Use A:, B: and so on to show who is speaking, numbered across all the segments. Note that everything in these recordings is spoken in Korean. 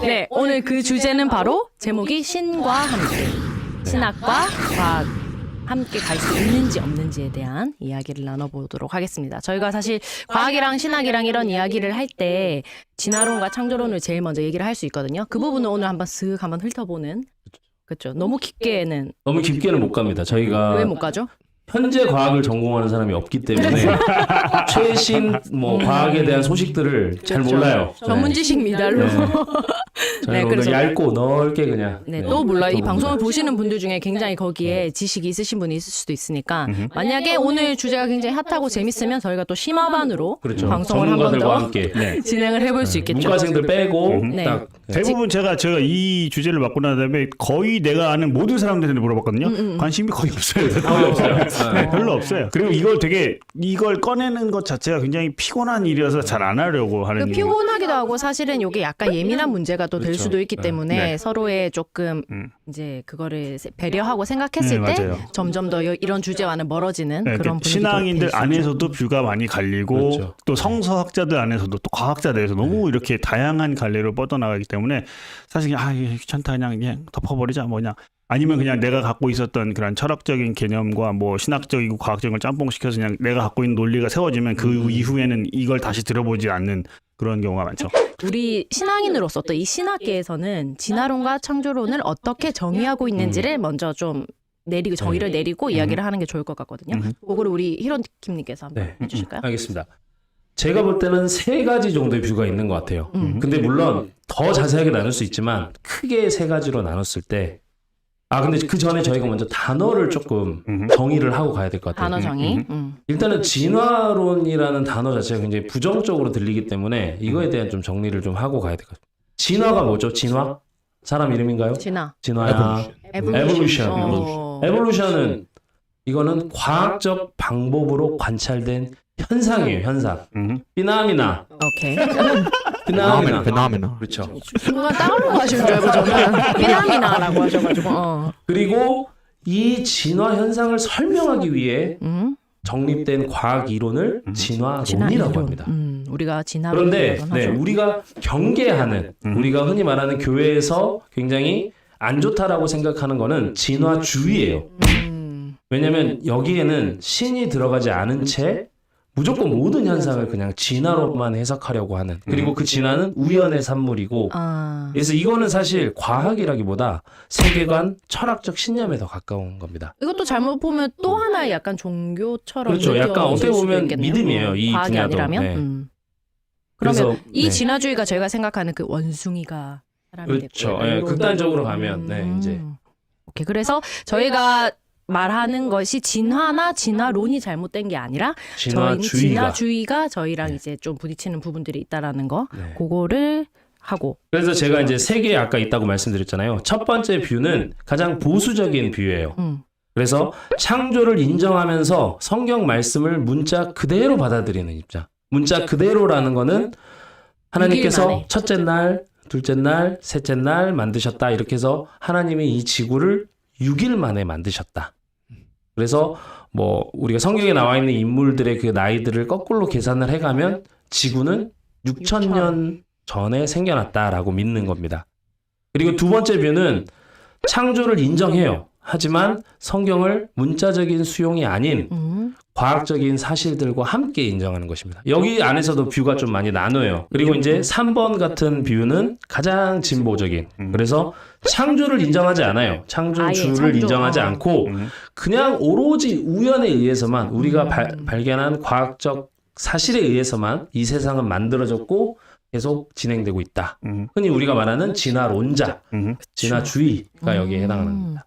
A: 네, 오늘 그 주제는 바로 제목이 신과 함께. 신학과 과학 함께 갈 수 있는지 없는지에 대한 이야기를 나눠보도록 하겠습니다. 저희가 사실 과학이랑 신학이랑 이런 이야기를 할 때 진화론과 창조론을 제일 먼저 얘기를 할 수 있거든요. 그 부분을 오늘 한번 쓱 한번 훑어보는. 그렇죠. 너무 깊게는
B: 못 갑니다. 저희가
A: 왜 못 가죠?
B: 현재 과학을 전공하는 사람이 없기 때문에 최신 과학에 대한 소식들을 잘 몰라요.
A: 전문 지식 미달로.
B: 저희는 오늘 얇고 넓게 그냥.
A: 또 몰라요. 이 방송을 보시는 분들 중에 굉장히 거기에 지식이 있으신 분이 있을 수도 있으니까 만약에 오늘 주제가 굉장히 핫하고 재밌으면 저희가 또 심화반으로 방송을 한 번 더 진행을 해볼 수 있겠죠.
B: 문과생들 빼고 딱
C: 대부분 제가 이 주제를 맡고 난 다음에 거의 내가 아는 모든 사람들한테 물어봤거든요. 관심이 거의 없어요.
B: 거의 없어요.
C: 네, 별로 없어요. 그리고 이걸 꺼내는 것 자체가 굉장히 피곤한 일이어서 잘 안 하려고 하는 일이에요.
A: 피곤하기도 하고 사실은 이게 약간 예민한 문제가 또 될 수도 있기 때문에 서로의 조금 이제 그거를 배려하고 생각했을 때
C: 맞아요.
A: 점점 더 이런 주제와는 멀어지는 그런 분위기도
C: 신앙인들
A: 될
C: 안에서도 뷰가 많이 갈리고 또 성서학자들 안에서도 또 과학자들에서 너무 이렇게 다양한 갈래로 뻗어나가기 때문에 사실 이게 귀찮다 그냥 덮어버리자 뭐냐 아니면 그냥 내가 갖고 있었던 그런 철학적인 개념과 신학적이고 과학적인 걸 짬뽕시켜서 그냥 내가 갖고 있는 논리가 세워지면 그 이후에는 이걸 다시 들어보지 않는 그런 경우가 많죠.
A: 우리 신앙인으로서 또 이 신학계에서는 진화론과 창조론을 어떻게 정의하고 있는지를 먼저 좀 정의를 내리고 이야기를 하는 게 좋을 것 같거든요. 그거를 우리 히로킴님께서 한번 해주실까요?
B: 알겠습니다. 제가 볼 때는 3가지 정도의 뷰가 있는 것 같아요. 근데 물론 더 자세하게 나눌 수 있지만 크게 3가지로 나눴을 때 근데 그 전에 저희가 먼저 단어를 조금 정의를 하고 가야 될 것 같아요.
A: 단어 정의.
B: 일단은 진화론이라는 단어 자체가 굉장히 부정적으로 들리기 때문에 이거에 대한 좀 정리를 좀 하고 가야 될 것 같아요. 진화가 뭐죠? 진화? 사람 이름인가요? 진화야. 에볼루션은 이거는 과학적 방법으로 관찰된 현상이에요. 현상. 피나미나.
A: 오케이.
B: 피나미나. 그렇죠.
A: 순간 따로 하시는 줄 알고 저는 피나미나라고 하셔가지고.
B: 그리고 이 진화 현상을 설명하기 위해 정립된 과학 이론을 진화론이라고 합니다.
A: 우리가 진화론.
B: 그런데 우리가 경계하는 우리가 흔히 말하는 교회에서 굉장히 안 좋다라고 생각하는 거는 진화주의예요. 왜냐하면 여기에는 신이 들어가지 않은 채 무조건 모든 현상을 그냥 진화로만 해석하려고 하는 그리고 그 진화는 우연의 산물이고 그래서 이거는 사실 과학이라기보다 세계관, 철학적 신념에 더 가까운 겁니다.
A: 이것도 잘못 보면 또 하나의 약간 종교처럼
B: 그렇죠. 약간 어떻게 보면 믿음이에요. 이
A: 과학이
B: 분야도.
A: 아니라면? 그러면 이 진화주의가 저희가 생각하는 그 원숭이가
B: 그렇죠. 극단적으로 가면 이제
A: 오케이. 그래서 저희가 말하는 것이 진화나 진화론이 잘못된 게 아니라 진화주의가 저희랑 이제 좀 부딪히는 부분들이 있다라는 거 그거를 하고.
B: 그래서 제가 이제 3개 아까 있다고 말씀드렸잖아요. 첫 번째 뷰는 가장 보수적인 뷰예요. 그래서 창조를 인정하면서 성경 말씀을 문자 그대로 받아들이는 입장. 문자 그대로라는 거는 하나님께서 첫째 날, 둘째 날, 셋째 날 만드셨다. 이렇게 해서 하나님이 이 지구를 6일 만에 만드셨다. 그래서 우리가 성경에 나와 있는 인물들의 그 나이들을 거꾸로 계산을 해가면 지구는 6,000년 전에 생겨났다라고 믿는 겁니다. 그리고 두 번째 뷰는 창조를 인정해요. 하지만 성경을 문자적인 수용이 아닌 과학적인 사실들과 함께 인정하는 것입니다. 여기 안에서도 뷰가 좀 많이 나눠요. 그리고 이제 3번 같은 뷰는 가장 진보적인. 그래서 창조를 인정하지 않아요. 창조주를 인정하지 않고 그냥 오로지 우연에 의해서만 우리가 발견한 과학적 사실에 의해서만 이 세상은 만들어졌고 계속 진행되고 있다. 흔히 우리가 말하는 진화론자, 진화주의가 여기에 해당하는 겁니다.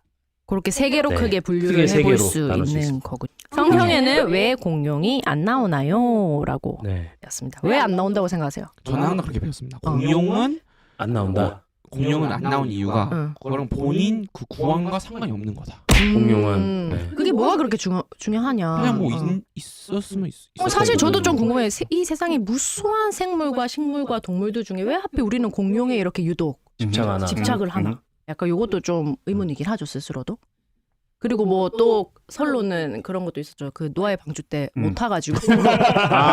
A: 그렇게 3개로 크게 분류를 해볼 수 있는 거군요. 성경에는 왜 공룡이 안 나오나요? 라고 였습니다. 왜 안 나온다고 생각하세요?
D: 저는 항상 그렇게 배웠습니다. 공룡은
B: 안 나온다.
D: 공룡은 안 나온 이유가 그거랑 본인 그 구원과 상관이 없는 거다.
B: 공룡은
A: 그게 뭐가 그렇게 중요하냐?
D: 그냥 있었으면
A: 사실 저도 좀 궁금해요. 이 세상에 무수한 생물과 식물과 동물들 중에 왜 하필 우리는 공룡에 이렇게 유독 집착을 하나? 약간 이것도 좀 의문이긴 하죠, 스스로도. 그리고 뭐 또 설로는 그런 것도 있었죠. 그 노아의 방주 때 못 타가지고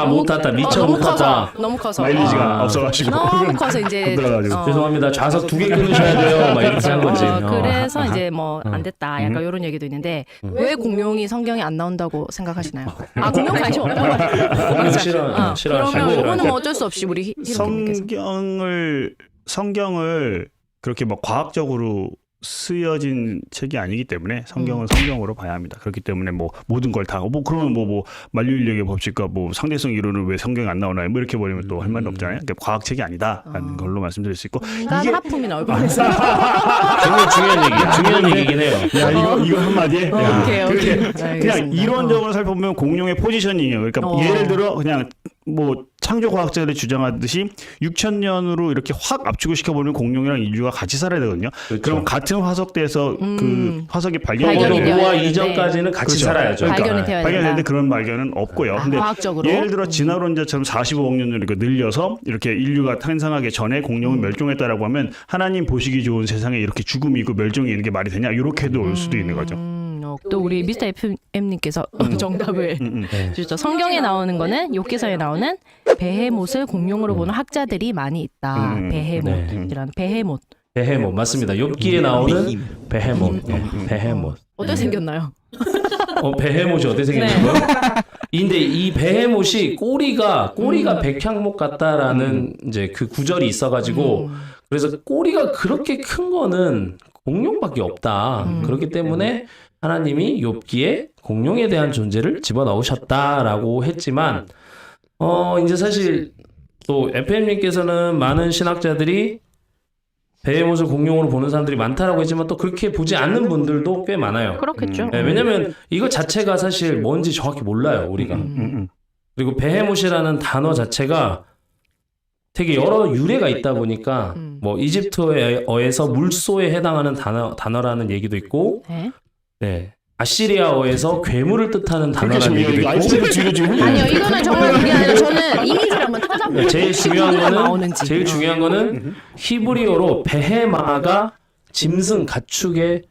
B: 못 탔다. 미처
A: 너무
B: 못 탔다.
A: 커서 너무 커서
C: 마일리지가 없어가지고
A: 너무 커서 이제
C: 못 들어가지고.
B: 죄송합니다. 좌석 2개 끊으셔야 돼요. 막 이렇게 한 거지.
A: 그래서 이제 뭐 안 됐다. 약간 이런 얘기도 있는데 왜 공룡이 성경에 안 나온다고 생각하시나요? 아 공룡 관심 없다고 하시나요?
B: 싫어하시고.
A: 그러면 이거는 뭐 어쩔 수 없이 우리 히로님께서
C: 성경을 그렇게 뭐 과학적으로 쓰여진 책이 아니기 때문에 성경은 성경으로 봐야 합니다. 그렇기 때문에 뭐 모든 걸 다 뭐 그러면 뭐 만유인력의 법칙과 뭐 상대성 이론은 왜 성경에 안 나오나요? 뭐 이렇게 버리면 또 할 말은 없잖아요. 그러니까 과학책이 아니다라는 걸로 말씀드릴 수 있고
A: 인간 하품이 나올 뻔했어요.
B: 굉장히 중요한 얘기긴 해요.
C: 야 이거 한마디에
A: 오케이.
C: 그냥 이론적으로 살펴보면 공룡의 포지셔닝이에요. 그러니까 예를 들어 그냥 뭐 창조 과학자들이 주장하듯이 6,000년으로 이렇게 확 압축을 시켜보면 공룡이랑 인류가 같이 살아야 되거든요.
B: 그렇죠.
C: 그럼 같은 화석대에서 그 화석이
A: 발견이
C: 발견이
A: 되어야
B: 노아
A: 되는데.
B: 이전까지는 같이
C: 그렇죠.
B: 살아야죠.
A: 발견이 되어야
C: 발견했는데
A: 된다.
C: 그런 발견은 없고요. 근데
A: 과학적으로
C: 예를 들어 진화론자처럼 45억 년을 이렇게 늘려서 이렇게 인류가 탄생하기 전에 공룡은 멸종했다라고 하면 하나님 보시기 좋은 세상에 이렇게 죽음이 있고 멸종이 있는 게 말이 되냐 이렇게도 올 수도 있는 거죠.
A: 또 우리 미스터 FM님께서 정답을 주셨죠. 성경에 나오는 거는 욥기서에 나오는 베헤못을 공룡으로 보는 학자들이 많이 있다. 베헤못이라는 베헤못.
B: 베헤못 맞습니다. 욥기에 나오는 베헤못. 베헤못.
A: 어떻게 생겼나요?
B: 베헤못이 어떻게 생겼냐고요? 근데 이 베헤못이 꼬리가 백향목 같다라는 이제 그 구절이 있어가지고 그래서 꼬리가 그렇게 큰 거는 공룡밖에 없다. 그렇기 때문에 하나님이 욥기에 공룡에 대한 존재를 집어넣으셨다라고 했지만 이제 사실 또 FM님께서는 많은 신학자들이 베헤못을 공룡으로 보는 사람들이 많다라고 했지만 또 그렇게 보지 않는 분들도 꽤 많아요.
A: 그렇겠죠.
B: 네, 왜냐면 이거 자체가 사실 뭔지 정확히 몰라요, 우리가. 그리고 베헤못이라는 단어 자체가 되게 여러 유래가 있다 보니까 뭐 이집트어에서 물소에 해당하는 단어라는 얘기도 있고 네. 아시리아어에서 괴물을 뜻하는 단어라는 얘기도 있고
A: 아니요, 이거는 정말 그게 아니라 저는 이미지를 한번 찾아보고
B: 제일 중요한 거는 히브리어로 베헤마가 짐승 가축이라는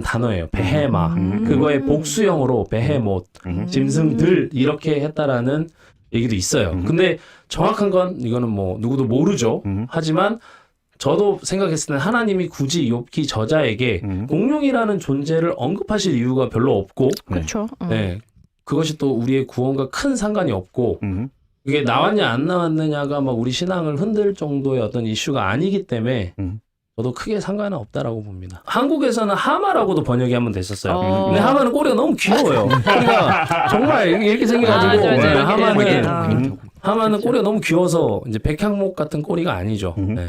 B: 단어예요. 베헤마. 그거의 복수형으로 베헤못, 짐승들 이렇게 했다라는 얘기도 있어요. 근데 정확한 건 이거는 뭐 누구도 모르죠. 하지만 저도 생각했을 때 하나님이 굳이 욥기 저자에게 공룡이라는 존재를 언급하실 이유가 별로 없고
A: 그렇죠.
B: 네. 그것이 또 우리의 구원과 큰 상관이 없고 그게 나왔냐 안 나왔느냐가 막 우리 신앙을 흔들 정도의 어떤 이슈가 아니기 때문에 저도 크게 상관은 없다라고 봅니다. 한국에서는 하마라고도 번역이 한번 됐었어요. 근데 하마는 꼬리가 너무 귀여워요. 그러니까 정말 이렇게 생겨가지고 하마는 꼬리가 너무 귀여워서 이제 백향목 같은 꼬리가 아니죠. 네.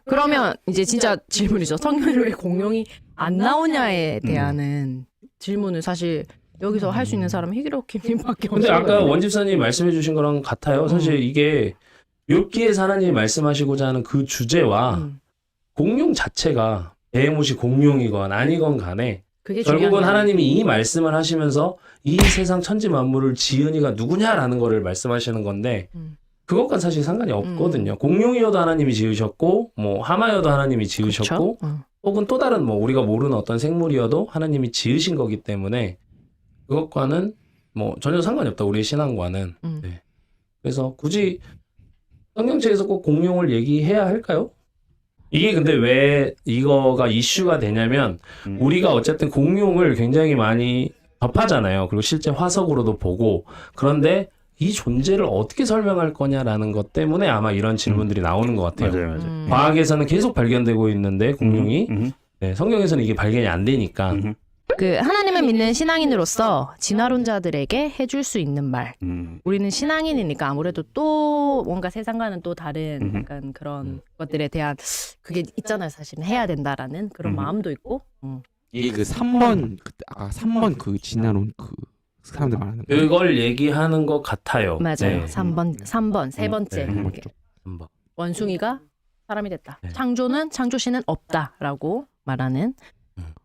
A: 그러면 이제 진짜 질문이죠. 성경에 왜 공룡이 안 나오냐에 대한 질문을 사실 여기서 할 수 있는 사람은 희기로킴님밖에 없어요.
B: 근데 아까 원집사님 말씀해주신 거랑 같아요. 사실 이게 욥기에서 하나님이 말씀하시고자 하는 그 주제와 공룡 자체가 베헤못이 공룡이건 아니건 간에
A: 그게
B: 결국은 하나님이 이 말씀을 하시면서 이 세상 천지 만물을 지은 이가 누구냐라는 거를 말씀하시는 건데 그것과 사실 상관이 없거든요. 공룡이어도 하나님이 지으셨고 뭐 하마여도 하나님이 지으셨고 혹은 또 다른 뭐 우리가 모르는 어떤 생물이어도 하나님이 지으신 거기 때문에 그것과는 뭐 전혀 상관이 없다. 우리의 신앙과는. 네. 그래서 굳이 성경책에서 꼭 공룡을 얘기해야 할까요? 이게 근데 왜 이거가 이슈가 되냐면 우리가 어쨌든 공룡을 굉장히 많이 접하잖아요. 그리고 실제 화석으로도 보고 그런데 이 존재를 어떻게 설명할 거냐라는 것 때문에 아마 이런 질문들이 나오는 것 같아요.
C: 맞아요.
B: 과학에서는 계속 발견되고 있는데 공룡이 네, 성경에서는 이게 발견이 안 되니까
A: 그 하나님을 믿는 신앙인으로서 진화론자들에게 해줄 수 있는 말. 우리는 신앙인이니까 아무래도 또 뭔가 세상과는 또 다른 약간 그런 것들에 대한 그게 있잖아요. 사실은 해야 된다라는 그런 마음도 있고.
D: 이게 그 3번 아까 3번 그 진화론 그 사람들 말하는 거.
B: 그걸 얘기하는 것 같아요.
A: 맞아요.
B: 네.
A: 3번, 세 번째.
B: 네.
A: 이렇게.
B: 3번.
A: 원숭이가 사람이 됐다.
B: 네.
A: 창조신은 없다라고 말하는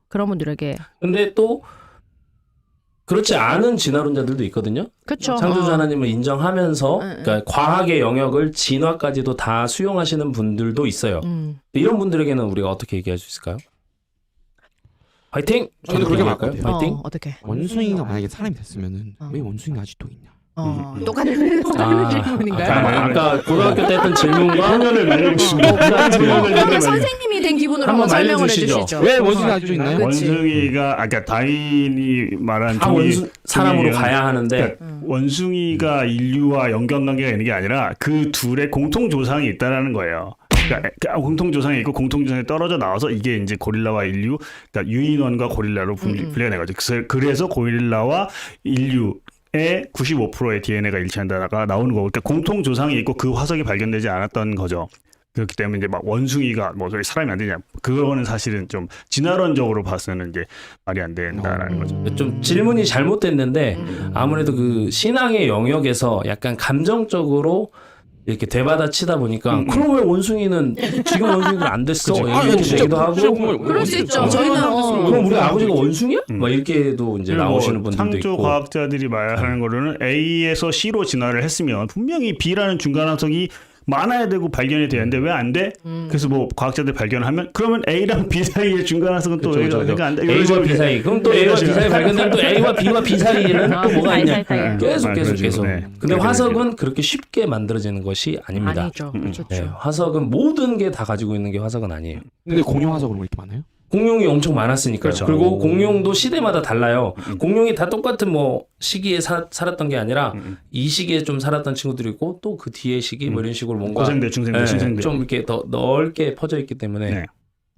A: 그런 분들에게.
B: 근데 또 그렇지 않은 진화론자들도 있거든요.
A: 그렇죠.
B: 창조주 하나님을 인정하면서
A: 응.
B: 그러니까 과학의 영역을 진화까지도 다 수용하시는 분들도 있어요. 이런 분들에게는 우리가 어떻게 얘기할 수 있을까요? 화이팅!
D: 저는 그렇게 말할 것 같아요.
B: 화이팅!
A: 어떻게?
D: 원숭이가 만약에 사람이 됐으면은 왜 원숭이가 아직도 있냐?
A: 똑같은 질문인가요?
B: 아까 고등학교 때 했던 질문과
C: 소년을 말려주시면
A: 그러면 선생님이 된 기분으로
B: 한번
A: 한번 설명을
B: 말려주시죠.
A: 해주시죠.
D: 왜 원숭이가 아직도 있나요?
A: 그치.
C: 원숭이가 아까 다인이 말한
B: 다 사람으로 가야 하는데
C: 그러니까 원숭이가 인류와 연관관계가 있는 게 아니라 그 둘의 공통 조상이 있다라는 거예요. 그러니까 공통 조상이 있고 공통 조상이 떨어져 나와서 이게 이제 고릴라와 인류, 그러니까 유인원과 고릴라로 분리가 된 거죠. 그래서 고릴라와 인류의 95%의 DNA가 일치한다가 나오는 거고, 그러니까 공통 조상이 있고 그 화석이 발견되지 않았던 거죠. 그렇기 때문에 이제 막 원숭이가 뭐 사람이 안 되냐, 그거는 사실은 좀 진화론적으로 봐서는 이제 말이 안 된다라는 거죠.
B: 좀 질문이 잘못됐는데 아무래도 그 신앙의 영역에서 약간 감정적으로 이렇게 대받아치다 보니까 그럼 왜 원숭이는 지금 원숭이는 안 됐어? 이렇게 얘기도 하고
A: 그럴 수 있죠. 저희는
B: 그럼 우리 아버지가 원숭이야? 막 이렇게도 이제 나오시는 분들도
C: 창조
B: 있고.
C: 과학자들이 말하는 거로는 A에서 C로 진화를 했으면 분명히 B라는 중간 화석이 많아야 되고 발견이 돼야 되는데 왜 안 돼? 그래서 뭐 과학자들 발견하면 그러면 A랑 B 사이의 중간 화석은 또 A가 안 돼.
B: A와 B 사이. 그럼 또 A와 B 사이 발견되면 또 A와 B와 B 사이에는 또 뭐가 있냐?
A: 사이.
B: 계속.
C: 네.
B: 근데 화석은 그렇게 쉽게 만들어지는 것이 아닙니다.
A: 아니죠. 그렇죠.
B: 네, 화석은 모든 게 다 가지고 있는 게 화석은 아니에요.
D: 근데 공룡 화석은 왜 이렇게 많아요?
B: 공룡이 엄청 많았으니까요.
C: 그렇죠.
B: 그리고 공룡도 시대마다 달라요. 공룡이 다 똑같은 뭐 시기에 살았던 게 아니라 이 시기에 좀 살았던 친구들이 있고 또 그 뒤에 시기 뭐 이런 식으로 뭔가
C: 고생대, 중생대, 신생대
B: 좀 이렇게 더 넓게 퍼져 있기 때문에
C: 네.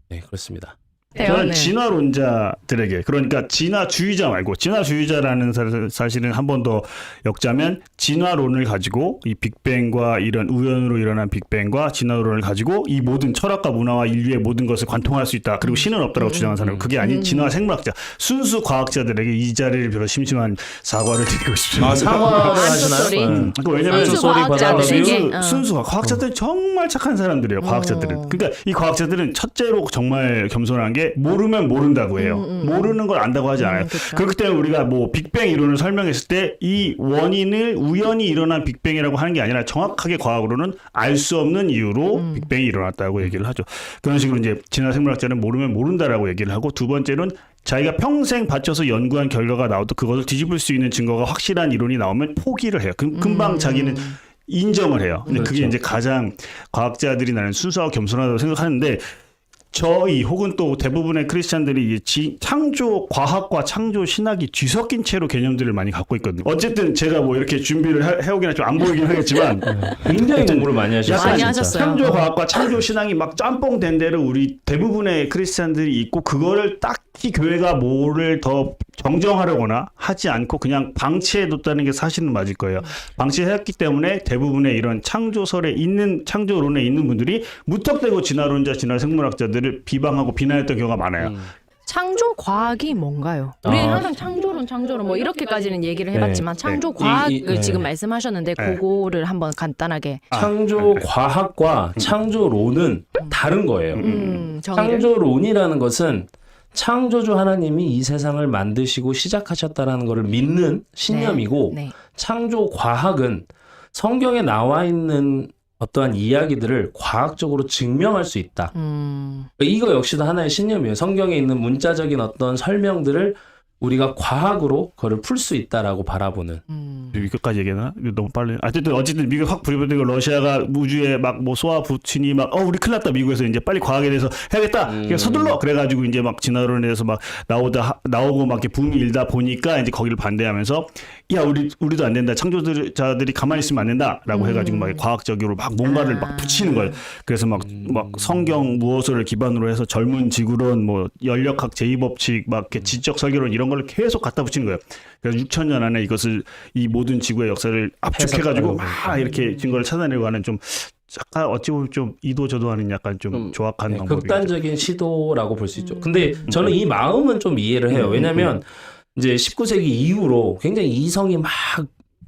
B: 네, 그렇습니다.
C: 저는 진화론자들에게, 그러니까 진화주의자 말고, 진화주의자라는 사실은 한 번 더 엮자면 진화론을 가지고 이 빅뱅과 이런 우연으로 일어난 빅뱅과 진화론을 가지고 이 모든 철학과 문화와 인류의 모든 것을 관통할 수 있다. 그리고 신은 없다라고 주장하는 사람, 그게 아닌 진화 생물학자, 순수 과학자들에게 이 자리를 빌어 심심한 사과를 드리고 싶습니다.
B: 사과를 하시나요?
C: 왜냐면
A: 순수 과학자들에게
C: 순수 과학자들은 정말 착한 사람들이에요. 과학자들은. 그러니까 이 과학자들은 첫째로 정말 겸손한 게 모르면 모른다고 해요. 모르는 걸 안다고 하지 않아요.
A: 그쵸.
C: 그렇기 때문에 우리가 뭐 빅뱅 이론을 설명했을 때 이 원인을 우연히 일어난 빅뱅이라고 하는 게 아니라 정확하게 과학으로는 알 수 없는 이유로 빅뱅이 일어났다고 얘기를 하죠. 그런 식으로 이제 진화 생물학자는 모르면 모른다라고 얘기를 하고, 두 번째는 자기가 평생 바쳐서 연구한 결과가 나와도 그것을 뒤집을 수 있는 증거가 확실한 이론이 나오면 포기를 해요. 금방 자기는 인정을 해요. 근데 그게 이제 가장 과학자들이 나는 순수하고 겸손하다고 생각하는데, 저희 혹은 또 대부분의 크리스찬들이 창조 과학과 창조 신학이 뒤섞인 채로 개념들을 많이 갖고 있거든요. 어쨌든 제가 뭐 이렇게 준비를 해오기나 좀 안 보이긴 하겠지만
B: 굉장히 공부를 많이 하셨어요.
A: 많이
B: 진짜.
A: 하셨어요.
C: 창조 과학과 창조 신앙이 막 짬뽕 된 대로 우리 대부분의 크리스찬들이 있고, 그거를 딱히 교회가 뭐를 더 정정하려거나 하지 않고 그냥 방치해뒀다는 게 사실은 맞을 거예요. 방치했기 때문에 대부분의 이런 창조설에 있는, 창조론에 있는 분들이 무턱대고 진화론자, 진화 생물학자들을 비방하고 비난했던 경우가 많아요.
A: 창조 과학이 뭔가요? 우리는 항상 창조론 뭐 이렇게까지는 얘기를 해봤지만 창조 과학을 지금 말씀하셨는데 그거를 한번 간단하게
B: 창조 과학과 창조론은 다른 거예요.
A: 정의를.
B: 창조론이라는 것은 창조주 하나님이 이 세상을 만드시고 시작하셨다라는 것을 믿는 신념이고,
A: 네.
B: 창조 과학은 성경에 나와 있는 어떠한 이야기들을 과학적으로 증명할 수 있다. 이거 역시도 하나의 신념이에요. 성경에 있는 문자적인 어떤 설명들을 우리가 과학으로 그걸 풀 수 있다라고 바라보는.
C: 미국까지 얘기하나? 너무 빨리. 어쨌든 미국 확 부리버리고 러시아가 우주에 막 뭐 쏘아 붙이니 막 우리 큰일 났다. 미국에서 이제 빨리 과학에 대해서 해야겠다. 그냥 서둘러. 그래가지고 이제 막 진화론에 대해서 막 나오고 막 이렇게 붐이 일다 보니까 이제 거기를 반대하면서, 야 우리도 안 된다. 창조자들이 가만히 있으면 안 된다라고 해가지고 막 과학적으로 막 뭔가를 막 붙이는 거예요. 그래서 막 성경 무엇을 기반으로 해서 젊은 지구론, 뭐 연력학 제2법칙, 막 이렇게 지적 설계론 이런 걸 계속 갖다 붙이는 거예요. 그래서 6,000년 안에 이것을 이 모든 지구의 역사를 압축해가지고 막 이렇게 증거를 찾아내려고 하는, 좀 약간 어찌 보면 좀 이도저도하는 약간 좀 조악한 방법이죠.
B: 극단적인 시도라고 볼 수 있죠. 근데 저는 이 마음은 좀 이해를 해요. 왜냐하면 이제 19세기 이후로 굉장히 이성이 막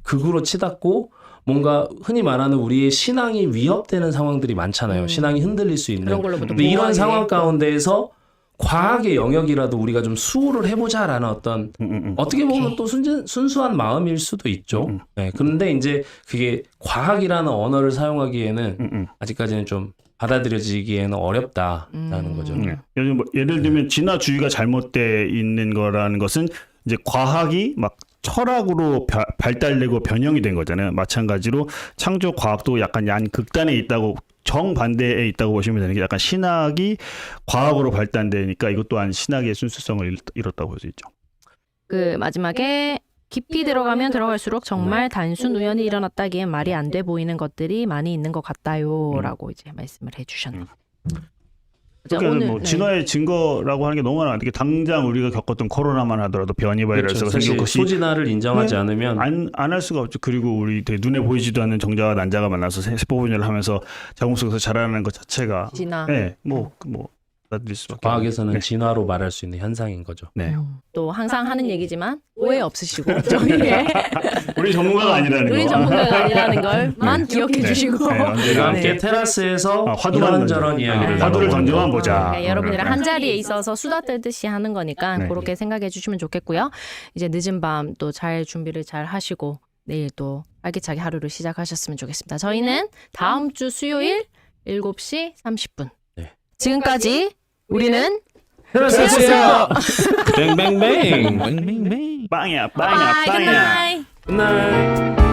B: 극으로 치닫고 뭔가 흔히 말하는 우리의 신앙이 위협되는 상황들이 많잖아요. 신앙이 흔들릴 수 있는.
A: 그런 걸로부터
B: 근데 이런
A: 보호하기
B: 상황
A: 위해.
B: 가운데에서 과학의 영역이라도 우리가 좀 수호를 해보자라는 어떤 어떻게 보면 또 순수한 마음일 수도 있죠. 네, 그런데 이제 그게 과학이라는 언어를 사용하기에는 아직까지는 좀 받아들여지기에는 어렵다라는 거죠.
C: 요즘 뭐 예를 들면 진화주의가 잘못돼 있는 거라는 것은 이제 과학이 막 철학으로 발달되고 변형이 된 거잖아요. 마찬가지로 창조 과학도 약간 극단에 있다고 정반대에 있다고 보시면 되는 게 약간 신학이 과학으로 발달되니까 이것 또한 신학의 순수성을 잃었다고 볼 수 있죠.
A: 그 마지막에 깊이 들어가면 들어갈수록 정말 단순 우연이 일어났다기엔 말이 안 돼 보이는 것들이 많이 있는 것 같다요라고 이제 말씀을 해주셨네요.
C: 그러니까
A: 오늘,
C: 뭐
A: 네.
C: 진화의 증거라고 하는 게 너무 많아. 이게 당장 우리가 겪었던 코로나만 하더라도 변이 바이러스가
B: 그렇죠.
C: 생긴 것이
B: 소진화를 인정하지 않으면
C: 안 할 수가 없죠. 그리고 우리 되게 눈에 보이지도 않는 정자와 난자가 만나서 세포 분열을 하면서 자궁 속에서 자라나는 것 자체가
A: 진화.
C: 네, 뭐 받아들일 수밖에
B: 과학에서는
C: 없는.
B: 진화로 말할 수 있는 현상인 거죠.
C: 네.
A: 또 항상 하는 얘기지만 오해 없으시고 저희의
C: 우리 전문가가 아니라는
A: 우리
C: 거.
A: 전문가가 아니라는 걸만 기억해 주시고
C: 네, 언제나
B: 우리가 함께
A: 네.
B: 테라스에서
C: 화두만
B: 이런저런
C: 던져.
B: 이야기를
C: 화두를
B: 나눠보는
C: 던져만
B: 거.
C: 보자.
A: 그러니까 여러분이랑 한 자리에 있어서 수다 떨듯이 하는 거니까
C: 네.
A: 그렇게 생각해 주시면 좋겠고요. 이제 늦은 밤 또 잘 준비를 잘 하시고 내일 또 활기차게 하루를 시작하셨으면 좋겠습니다. 저희는 다음 주 수요일 7시 30분.
B: 네.
A: 지금까지 우리는
B: 테라스였어요. 뱅뱅뱅.
D: 맹맹맹.
C: 빵이야,
A: 바이
C: 빵이야.
A: 굿나잇.
B: 굿나잇.